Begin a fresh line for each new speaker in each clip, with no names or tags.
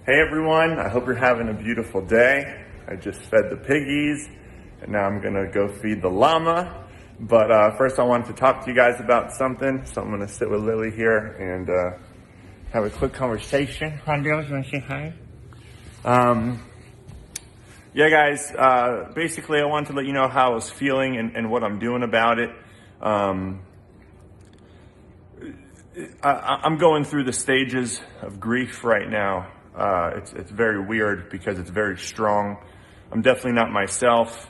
Hey everyone, I hope you're having a beautiful day. I just fed the piggies and now I'm gonna go feed the llama. But first I wanted to talk to you guys about something. So I'm gonna sit with Lily here and have a quick conversation. Rondell, you wanna say hi? Yeah guys, basically I wanted to let you know how I was feeling and what I'm doing about it. I'm going through the stages of grief right now. It's very weird because it's very strong. I'm definitely not myself.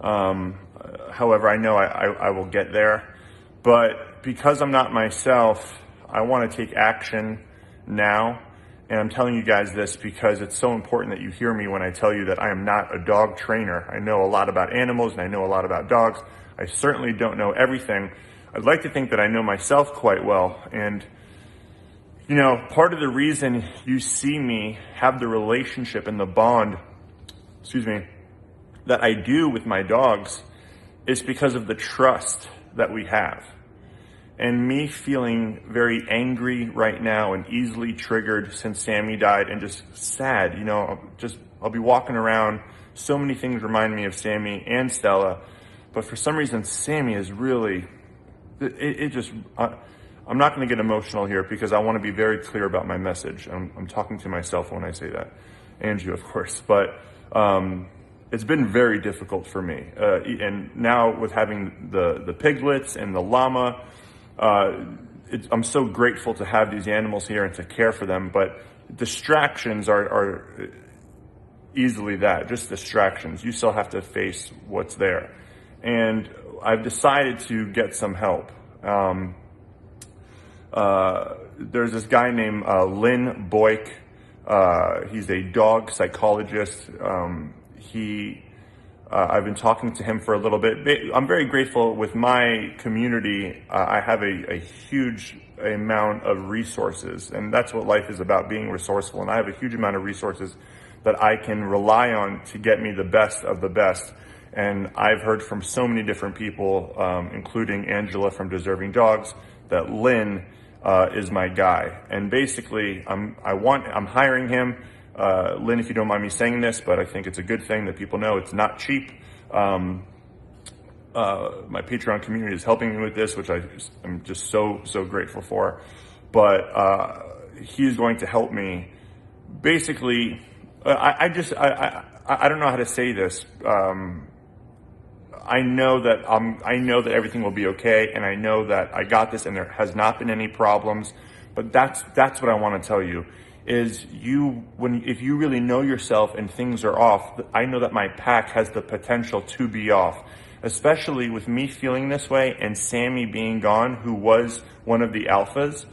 However, I know I will get there. But because I'm not myself, I want to take action now. And I'm telling you guys this because it's so important that you hear me when I tell you that I am not a dog trainer. I know a lot about animals and I know a lot about dogs. I certainly don't know everything. I'd like to think that I know myself quite well. And you know, part of the reason you see me have the relationship and the bond, that I do with my dogs is because of the trust that we have. And me feeling very angry right now and easily triggered since Sammy died and just sad, you know, I'll be walking around. So many things remind me of Sammy and Stella, but for some reason, Sammy is really, I'm not going to get emotional here because I want to be very clear about my message. I'm talking to myself when I say that, and you, of course. But it's been very difficult for me. And now with having the piglets and the llama, I'm so grateful to have these animals here and to care for them. But distractions are easily that, just distractions. You still have to face what's there. And I've decided to get some help. There's this guy named Lynn Boyk. He's a dog psychologist. I've been talking to him for a little bit. I'm very grateful with my community. I have a huge amount of resources, and that's what life is about, being resourceful. And I have a huge amount of resources that I can rely on to get me the best of the best. And I've heard from so many different people, including Angela from Deserving Dogs, that Lynn is my guy. And basically, I'm hiring him. Lynn, if you don't mind me saying this, but I think it's a good thing that people know it's not cheap. My Patreon community is helping me with this, which I'm just so grateful for. But he's going to help me. Basically, I don't know how to say this. I know that everything will be okay, and I know that I got this, and there has not been any problems. But that's what I want to tell you is if you really know yourself and things are off, I know that my pack has the potential to be off, especially with me feeling this way and Sammy being gone, who was one of the alphas.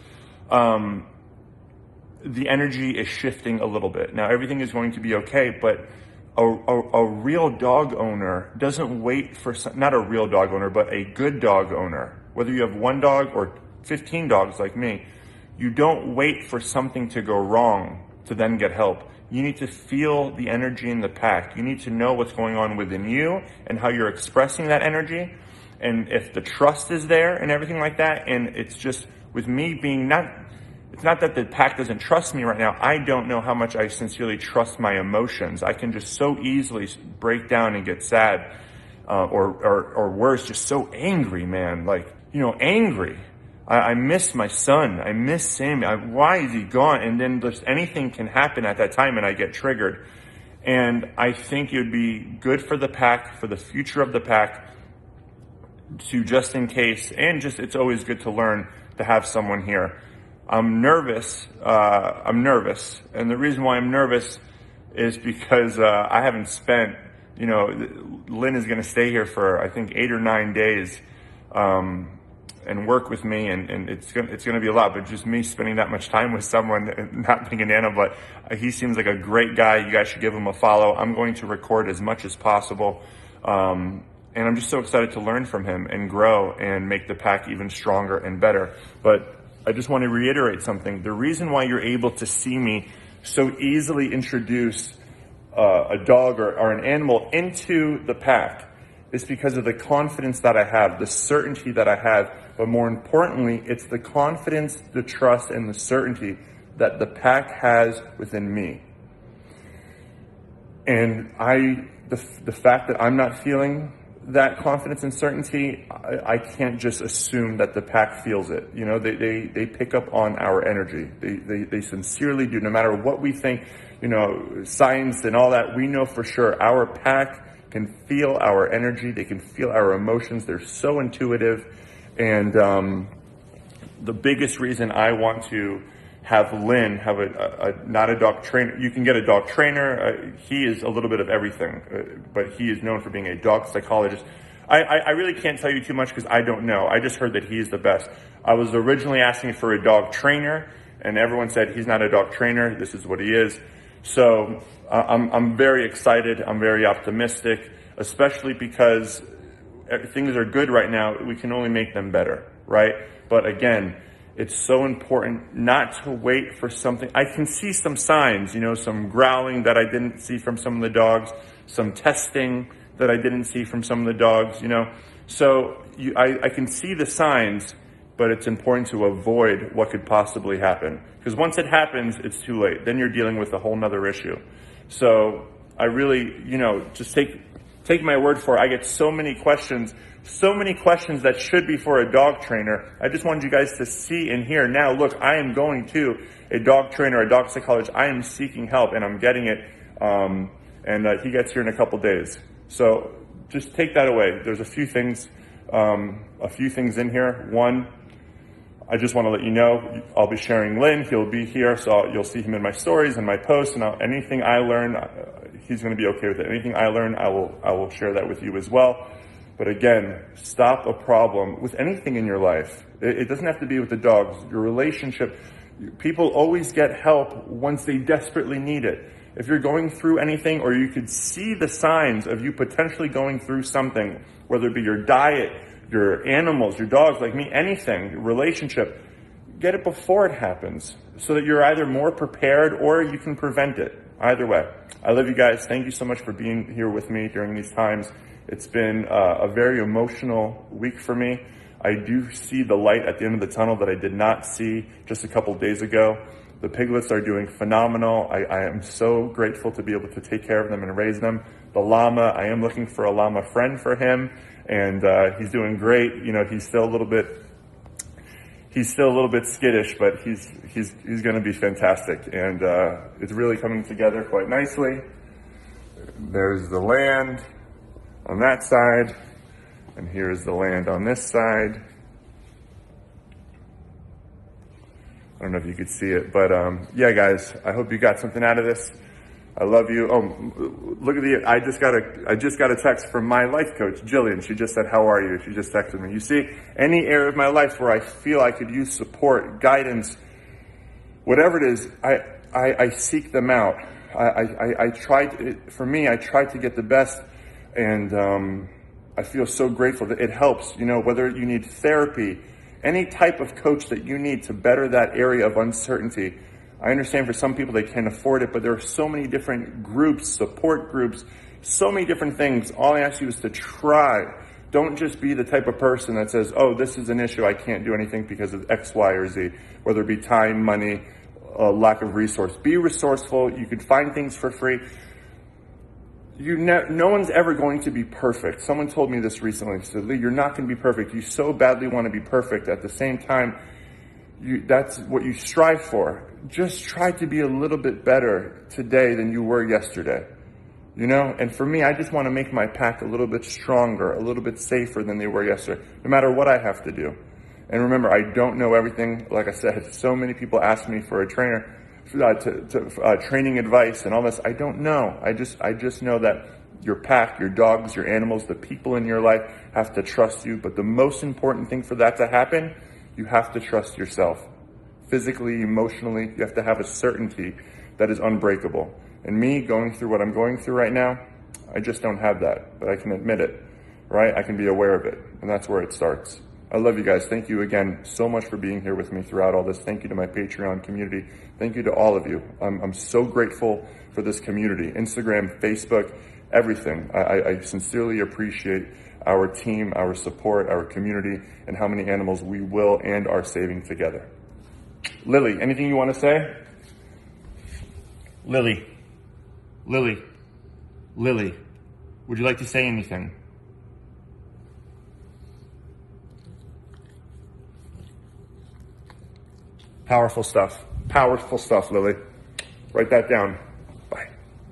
The energy is shifting a little bit. Now everything is going to be okay, but a real dog owner doesn't wait for, not a real dog owner, but a good dog owner, whether you have one dog or 15 dogs like me, you don't wait for something to go wrong to then get help. You need to feel the energy in the pack. You need to know what's going on within you and how you're expressing that energy. And if the trust is there and everything like that, and it's just with me being it's not that the pack doesn't trust me right now. I don't know how much I sincerely trust my emotions. I can just so easily break down and get sad, or worse, just so angry, man. Like, you know, angry. I miss my son. I miss Sammy. Why is he gone? And then just anything can happen at that time and I get triggered. And I think it would be good for the pack, for the future of the pack, to just in case, and just it's always good to learn to have someone here. I'm nervous. And the reason why I'm nervous is because I haven't spent, you know, Lynn is going to stay here for, I think, 8 or 9 days and work with me. And it's going to be a lot, but just me spending that much time with someone, not being an animal, but he seems like a great guy. You guys should give him a follow. I'm going to record as much as possible. And I'm just so excited to learn from him and grow and make the pack even stronger and better. But I just want to reiterate something. The reason why you're able to see me so easily introduce a dog or an animal into the pack is because of the confidence that I have, the certainty that I have, but more importantly, it's the confidence, the trust, and the certainty that the pack has within me. And the fact that I'm not feeling that confidence and certainty, I can't just assume that the pack feels it. You know, they pick up on our energy. They sincerely do. No matter what we think, you know, science and all that, we know for sure our pack can feel our energy. They can feel our emotions. They're so intuitive. And the biggest reason I want to have Lynn have not a dog trainer. You can get a dog trainer. He is a little bit of everything, but he is known for being a dog psychologist. I really can't tell you too much because I don't know. I just heard that he is the best. I was originally asking for a dog trainer, and everyone said he's not a dog trainer. This is what he is. So I'm very excited. I'm very optimistic, especially because things are good right now. We can only make them better, right? But again, it's so important not to wait for something. I can see some signs, you know, some growling that I didn't see from some of the dogs, some testing that I didn't see from some of the dogs, you know. So I can see the signs, but it's important to avoid what could possibly happen. Because once it happens, it's too late. Then you're dealing with a whole nother issue. So I really, you know, just take my word for it. I get so many questions that should be for a dog trainer. I just wanted you guys to see and hear. Now, look, I am going to a dog trainer, a dog psychologist. I am seeking help, and I'm getting it. And he gets here in a couple days. So just take that away. There's a few things in here. One, I just want to let you know, I'll be sharing Lynn. He'll be here, so you'll see him in my stories and my posts. And anything I learn, he's going to be okay with it. Anything I learn, I will share that with you as well. But again, stop a problem with anything in your life. It doesn't have to be with the dogs. Your relationship, people always get help once they desperately need it. If you're going through anything, or you could see the signs of you potentially going through something, whether it be your diet, your animals, your dogs, like me, anything, your relationship, get it before it happens so that you're either more prepared or you can prevent it. Either way. I love you guys. Thank you so much for being here with me during these times. It's been a very emotional week for me. I do see the light at the end of the tunnel that I did not see just a couple days ago. The piglets are doing phenomenal. I am so grateful to be able to take care of them and raise them. The llama, I am looking for a llama friend for him, and he's doing great. You know, he's still a little bit skittish, but he's going to be fantastic, and it's really coming together quite nicely. There's the land on that side, and here's the land on this side. I don't know if you could see it, but yeah, guys, I hope you got something out of this. I love you. Oh, look at I just got a text from my life coach, Jillian. She just said, "How are you?" She just texted me. You see, any area of my life where I feel I could use support, guidance, whatever it is, I seek them out. I try to get the best, and I feel so grateful that it helps. You know, whether you need therapy, any type of coach that you need to better that area of uncertainty. I understand for some people they can't afford it, but there are so many different groups, support groups, so many different things. All I ask you is to try. Don't just be the type of person that says, oh, this is an issue, I can't do anything because of X, Y, or Z, whether it be time, money, lack of resource. Be resourceful. You can find things for free. No one's ever going to be perfect. Someone told me this recently. He said, Lee, you're not going to be perfect. You so badly want to be perfect. At the same time, that's what you strive for. Just try to be a little bit better today than you were yesterday. You know, and for me, I just want to make my pack a little bit stronger, a little bit safer than they were yesterday, no matter what I have to do. And remember, I don't know everything. Like I said, so many people ask me for a trainer, training advice and all this. I don't know. I just know that your pack, your dogs, your animals, the people in your life have to trust you. But the most important thing for that to happen, you have to trust yourself. Physically, emotionally, you have to have a certainty that is unbreakable. And me going through what I'm going through right now, I just don't have that, but I can admit it, right? I can be aware of it, and that's where it starts. I love you guys. Thank you again so much for being here with me throughout all this. Thank you to my Patreon community. Thank you to all of you. I'm so grateful for this community, Instagram, Facebook, everything. I sincerely appreciate our team, our support, our community, and how many animals we will and are saving together. Lily, anything you want to say? Lily. Lily, would you like to say anything? Powerful stuff, Lily. Write that down.